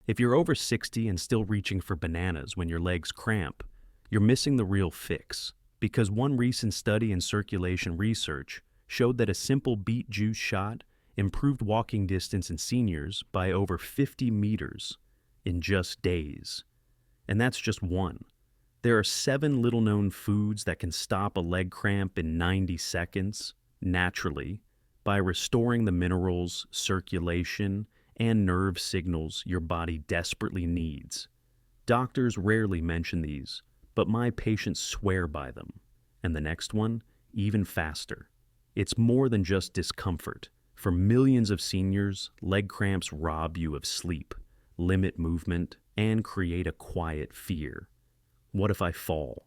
If you're over 60 and still reaching for bananas when your legs cramp, you're missing the real fix, because one recent study in circulation research showed that a simple beet juice shot improved walking distance in seniors by over 50 meters in just days. And that's just one. There are 7 little-known foods that can stop a leg cramp in 90 seconds, naturally, by restoring the minerals, circulation, and nerve signals your body desperately needs. Doctors rarely mention these, but my patients swear by them. And the next one, even faster. It's more than just discomfort. For millions of seniors, leg cramps rob you of sleep, limit movement, and create a quiet fear. What if I fall?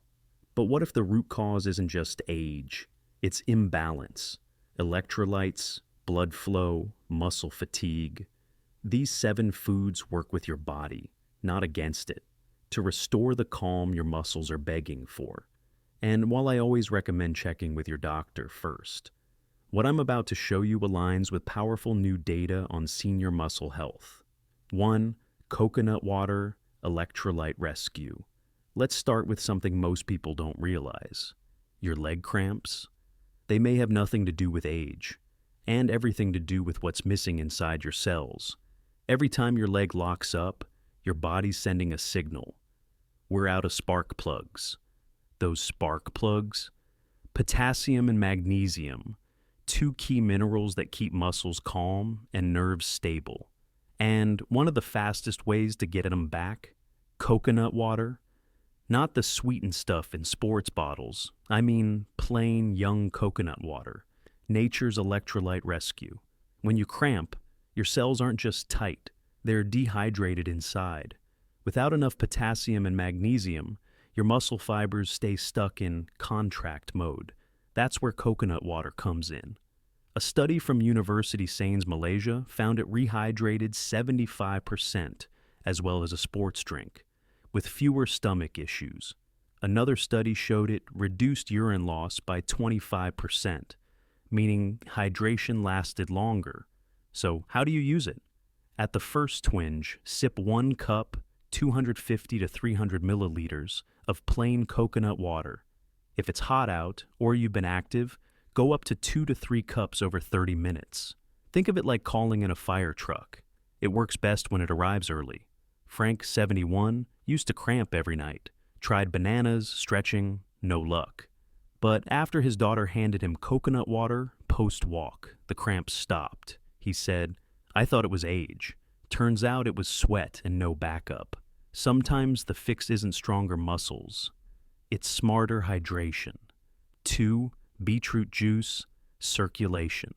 But what if the root cause isn't just age? It's imbalance. Electrolytes, blood flow, muscle fatigue. These 7 foods work with your body, not against it, to restore the calm your muscles are begging for. And while I always recommend checking with your doctor first, what I'm about to show you aligns with powerful new data on senior muscle health. 1. Coconut water, electrolyte rescue. Let's start with something most people don't realize. Your leg cramps? They may have nothing to do with age, and everything to do with what's missing inside your cells. Every time your leg locks up, your body's sending a signal. We're out of spark plugs. Those spark plugs? Potassium and magnesium, 2 key minerals that keep muscles calm and nerves stable. And one of the fastest ways to get them back? Coconut water. Not the sweetened stuff in sports bottles. I mean plain young coconut water. Nature's electrolyte rescue. When you cramp, your cells aren't just tight, they're dehydrated inside. Without enough potassium and magnesium, your muscle fibers stay stuck in contract mode. That's where coconut water comes in. A study from University Sains Malaysia found it rehydrated 75%, as well as a sports drink, with fewer stomach issues. Another study showed it reduced urine loss by 25%, meaning hydration lasted longer. So how do you use it? At the first twinge, sip 1 cup, 250 to 300 milliliters of plain coconut water. If it's hot out or you've been active, go up to 2 to 3 cups over 30 minutes. Think of it like calling in a fire truck. It works best when it arrives early. Frank, 71, used to cramp every night. Tried bananas, stretching, no luck. But after his daughter handed him coconut water post-walk, the cramps stopped. He said, "I thought it was age. Turns out it was sweat and no backup." Sometimes the fix isn't stronger muscles. It's smarter hydration. 2. Beetroot juice, circulation.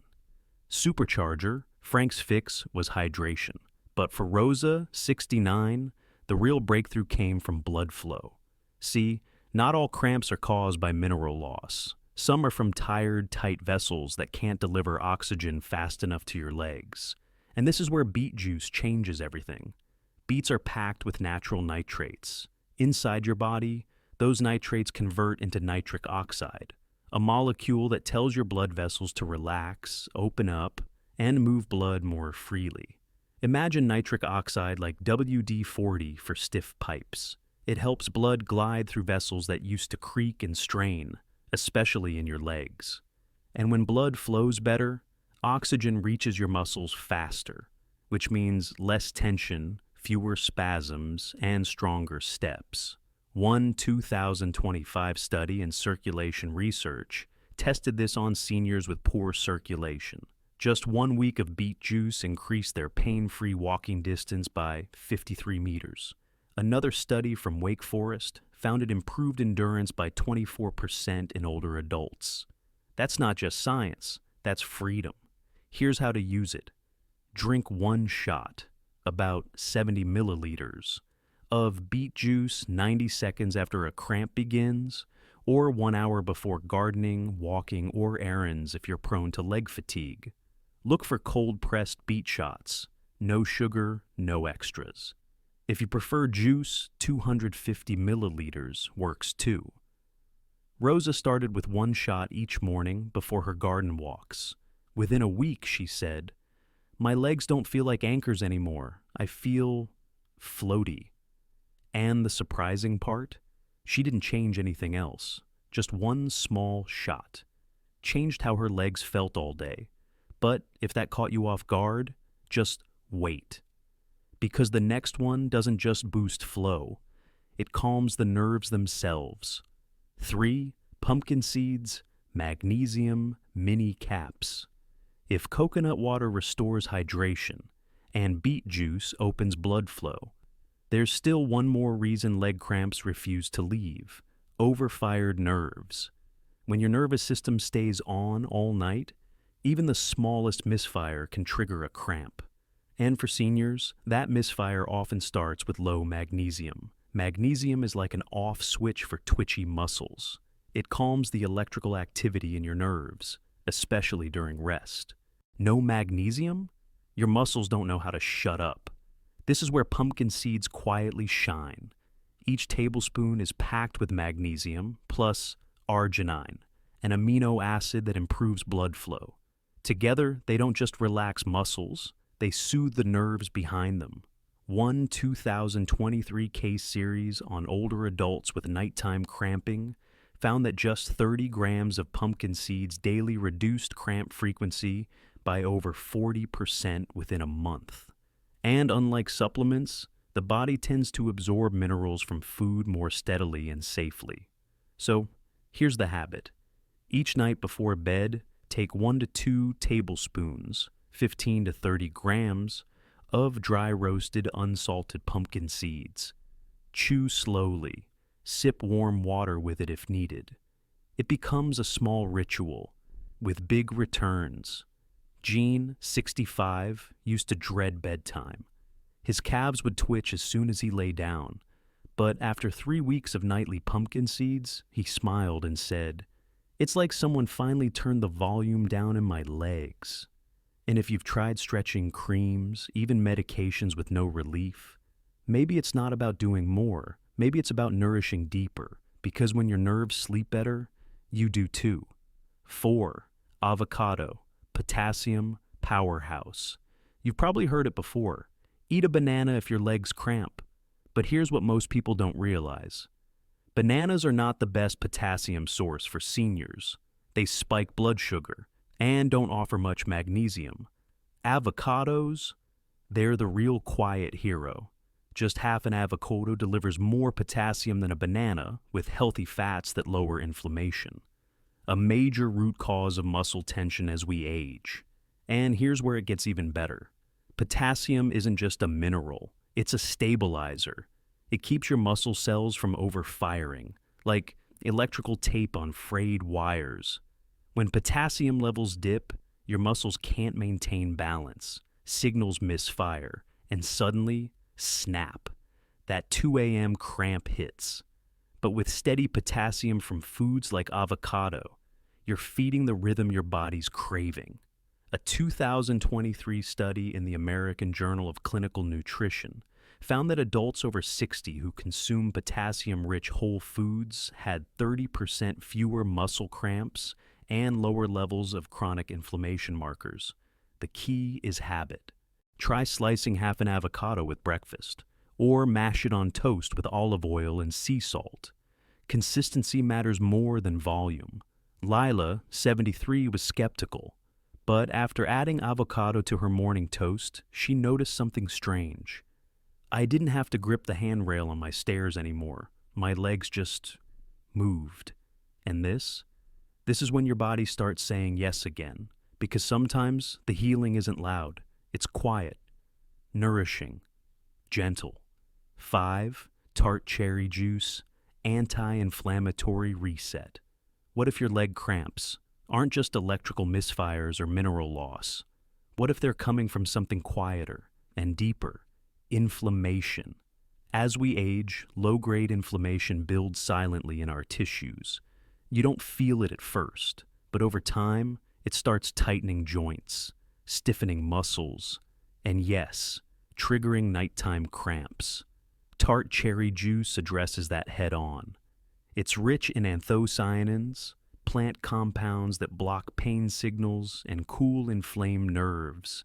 Supercharger, Frank's fix was hydration. But for Rosa, 69, the real breakthrough came from blood flow. See, not all cramps are caused by mineral loss. Some are from tired, tight vessels that can't deliver oxygen fast enough to your legs. And this is where beet juice changes everything. Beets are packed with natural nitrates. Inside your body, those nitrates convert into nitric oxide, a molecule that tells your blood vessels to relax, open up, and move blood more freely. Imagine nitric oxide like WD-40 for stiff pipes. It helps blood glide through vessels that used to creak and strain, especially in your legs. And when blood flows better, oxygen reaches your muscles faster, which means less tension, fewer spasms, and stronger steps. One 2025 study in circulation research tested this on seniors with poor circulation. Just 1 week of beet juice increased their pain-free walking distance by 53 meters. Another study from Wake Forest found it improved endurance by 24% in older adults. That's not just science, that's freedom. Here's how to use it. Drink 1 shot, about 70 milliliters, of beet juice 90 seconds after a cramp begins, or 1 hour before gardening, walking, or errands if you're prone to leg fatigue. Look for cold-pressed beet shots. No sugar, no extras. If you prefer juice, 250 milliliters works too. Rosa started with 1 shot each morning before her garden walks. Within a week, she said, "My legs don't feel like anchors anymore. I feel floaty. And the surprising part? She didn't change anything else. Just one small shot. Changed how her legs felt all day. But if that caught you off guard, just wait. Because the next one doesn't just boost flow, it calms the nerves themselves. 3 pumpkin seeds, magnesium mini caps. If coconut water restores hydration and beet juice opens blood flow, there's still one more reason leg cramps refuse to leave: overfired nerves. When your nervous system stays on all night, even the smallest misfire can trigger a cramp. And for seniors, that misfire often starts with low magnesium. Magnesium is like an off switch for twitchy muscles. It calms the electrical activity in your nerves, especially during rest. No magnesium? Your muscles don't know how to shut up. This is where pumpkin seeds quietly shine. Each tablespoon is packed with magnesium, plus arginine, an amino acid that improves blood flow. Together, they don't just relax muscles, they soothe the nerves behind them. One 2023 case series on older adults with nighttime cramping found that just 30 grams of pumpkin seeds daily reduced cramp frequency by over 40% within a month. And unlike supplements, the body tends to absorb minerals from food more steadily and safely. So, here's the habit. Each night before bed, take 1 to 2 tablespoons, 15 to 30 grams, of dry roasted unsalted pumpkin seeds. Chew slowly. Sip warm water with it if needed. It becomes a small ritual, with big returns. Gene, 65, used to dread bedtime. His calves would twitch as soon as he lay down, but after 3 weeks of nightly pumpkin seeds, he smiled and said, "It's like someone finally turned the volume down in my legs." And if you've tried stretching creams, even medications with no relief, maybe it's not about doing more. Maybe it's about nourishing deeper, because when your nerves sleep better, you do too. 4. Avocado, potassium powerhouse. You've probably heard it before. Eat a banana if your legs cramp. But here's what most people don't realize. Bananas are not the best potassium source for seniors. They spike blood sugar and don't offer much magnesium. Avocados, they're the real quiet hero. Just half an avocado delivers more potassium than a banana, with healthy fats that lower inflammation. A major root cause of muscle tension as we age. And here's where it gets even better. Potassium isn't just a mineral, it's a stabilizer. It keeps your muscle cells from overfiring, like electrical tape on frayed wires. When potassium levels dip, your muscles can't maintain balance, signals misfire, and suddenly, snap. That 2 a.m. cramp hits. But with steady potassium from foods like avocado, you're feeding the rhythm your body's craving. A 2023 study in the American Journal of Clinical Nutrition found that adults over 60 who consume potassium-rich whole foods had 30% fewer muscle cramps and lower levels of chronic inflammation markers. The key is habit. Try slicing half an avocado with breakfast, or mash it on toast with olive oil and sea salt. Consistency matters more than volume. Lila, 73, was skeptical, but after adding avocado to her morning toast, she noticed something strange. "I didn't have to grip the handrail on my stairs anymore. My legs just moved." And this is when your body starts saying yes again, because sometimes the healing isn't loud. It's quiet, nourishing, gentle. 5. Tart cherry juice, anti-inflammatory reset. What if your leg cramps aren't just electrical misfires or mineral loss? What if they're coming from something quieter and deeper? Inflammation. As we age, low-grade inflammation builds silently in our tissues. You don't feel it at first, but over time, it starts tightening joints, stiffening muscles, and yes, triggering nighttime cramps. Tart cherry juice addresses that head-on. It's rich in anthocyanins, plant compounds that block pain signals and cool inflamed nerves.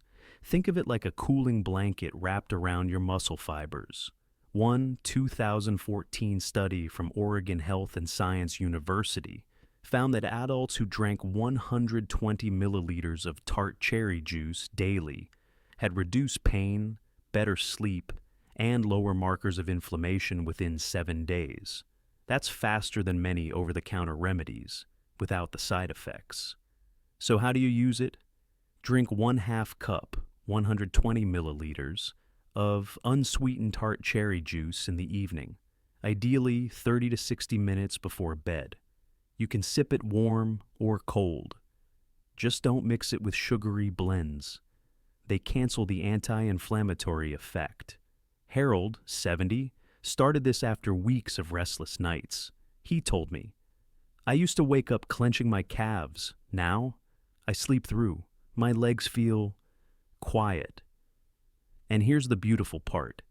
Think of it like a cooling blanket wrapped around your muscle fibers. One 2014 study from Oregon Health and Science University found that adults who drank 120 milliliters of tart cherry juice daily had reduced pain, better sleep, and lower markers of inflammation within 7 days. That's faster than many over-the-counter remedies, without the side effects. So how do you use it? Drink 1/2 cup, 120 milliliters, of unsweetened tart cherry juice in the evening, ideally 30 to 60 minutes before bed. You can sip it warm or cold. Just don't mix it with sugary blends. They cancel the anti-inflammatory effect. Harold, 70, started this after weeks of restless nights. He told me, "I used to wake up clenching my calves. Now, I sleep through. My legs feel quiet." And here's the beautiful part.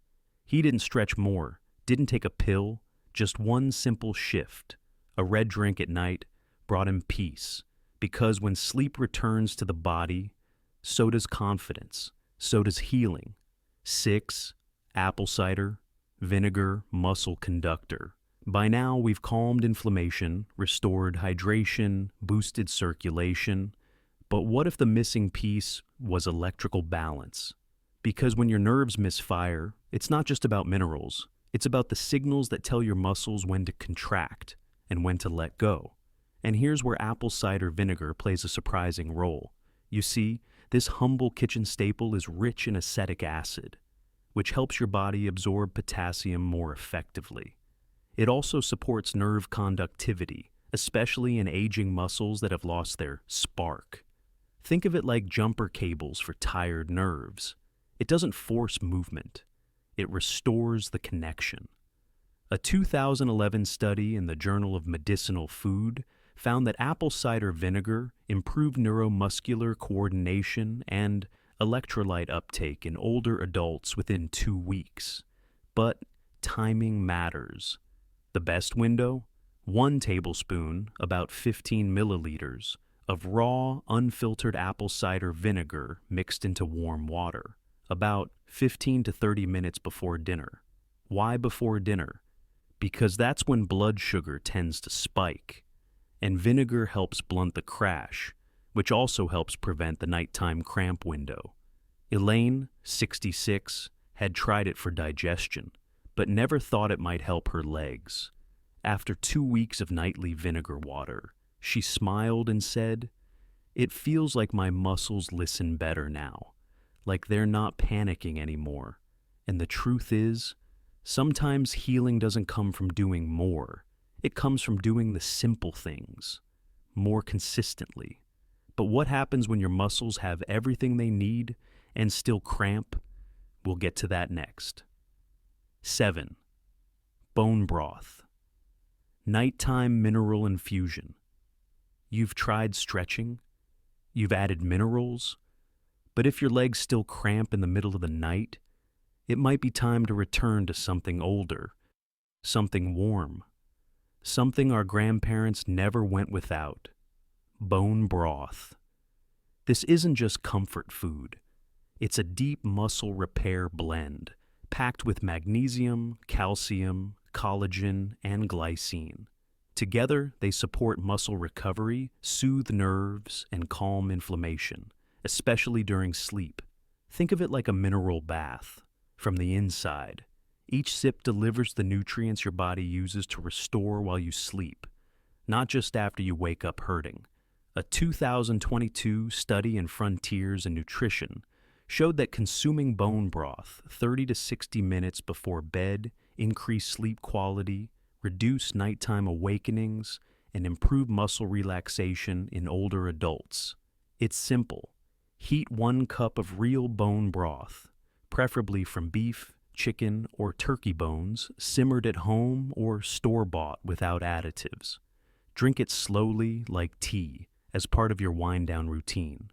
He didn't stretch more, didn't take a pill, just one simple shift. A red drink at night brought him peace, because when sleep returns to the body, so does confidence, so does healing. 6. Apple cider, vinegar, muscle conductor. By now, we've calmed inflammation, restored hydration, boosted circulation. But what if the missing piece was electrical balance? Because when your nerves misfire, it's not just about minerals. It's about the signals that tell your muscles when to contract and when to let go. And here's where apple cider vinegar plays a surprising role. You see, this humble kitchen staple is rich in acetic acid, which helps your body absorb potassium more effectively. It also supports nerve conductivity, especially in aging muscles that have lost their spark. Think of it like jumper cables for tired nerves. It doesn't force movement. It restores the connection. A 2011 study in the Journal of Medicinal Food found that apple cider vinegar improved neuromuscular coordination and electrolyte uptake in older adults within 2 weeks. But timing matters. The best window? 1 tablespoon, about 15 milliliters, of raw, unfiltered apple cider vinegar mixed into warm water, about 15 to 30 minutes before dinner. Why before dinner? Because that's when blood sugar tends to spike, and vinegar helps blunt the crash, which also helps prevent the nighttime cramp window. Elaine, 66, had tried it for digestion, but never thought it might help her legs. After 2 weeks of nightly vinegar water, she smiled and said, "It feels like my muscles listen better now, like they're not panicking anymore." And the truth is, sometimes healing doesn't come from doing more. It comes from doing the simple things more consistently. But what happens when your muscles have everything they need and still cramp? We'll get to that next. 7. Bone broth. Nighttime mineral infusion. You've tried stretching. You've added minerals. But if your legs still cramp in the middle of the night, it might be time to return to something older, something warm, something our grandparents never went without: bone broth. This isn't just comfort food. It's a deep muscle repair blend, packed with magnesium, calcium, collagen, and glycine. Together, they support muscle recovery, soothe nerves, and calm inflammation, especially during sleep. Think of it like a mineral bath. From the inside, each sip delivers the nutrients your body uses to restore while you sleep, not just after you wake up hurting. A 2022 study in Frontiers in Nutrition showed that consuming bone broth 30 to 60 minutes before bed increased sleep quality, reduced nighttime awakenings, and improved muscle relaxation in older adults. It's simple. Heat 1 cup of real bone broth, preferably from beef, chicken, or turkey bones, simmered at home or store-bought without additives. Drink it slowly, like tea, as part of your wind-down routine.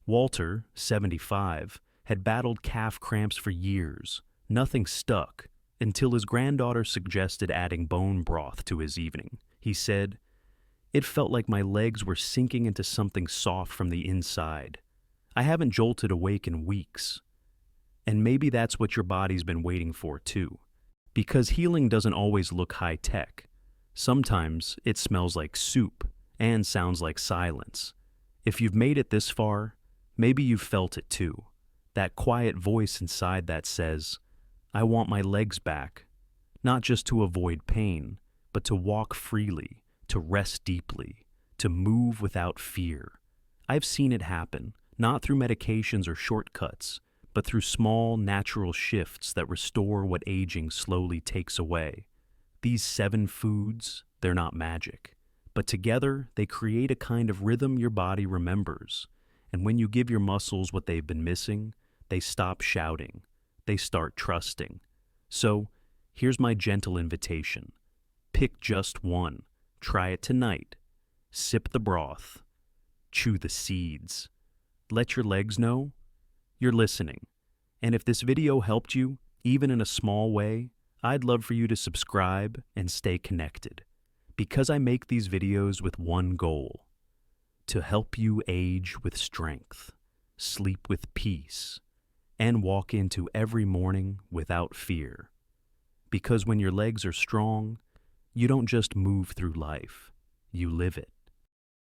Walter, 75, had battled calf cramps for years. Nothing stuck, until his granddaughter suggested adding bone broth to his evening. He said, "It felt like my legs were sinking into something soft from the inside. I haven't jolted awake in weeks. And maybe that's what your body's been waiting for too. Because healing doesn't always look high-tech. Sometimes it smells like soup and sounds like silence. If you've made it this far, maybe you've felt it too. That quiet voice inside that says, I want my legs back. Not just to avoid pain, but to walk freely, to rest deeply, to move without fear. I've seen it happen, not through medications or shortcuts, but through small, natural shifts that restore what aging slowly takes away. These 7 foods, they're not magic, but together they create a kind of rhythm your body remembers. And when you give your muscles what they've been missing, they stop shouting, they start trusting. So, here's my gentle invitation. Pick just one, try it tonight. Sip the broth, chew the seeds. Let your legs know you're listening. And if this video helped you, even in a small way, I'd love for you to subscribe and stay connected. Because I make these videos with one goal: to help you age with strength, sleep with peace, and walk into every morning without fear. Because when your legs are strong, you don't just move through life, you live it.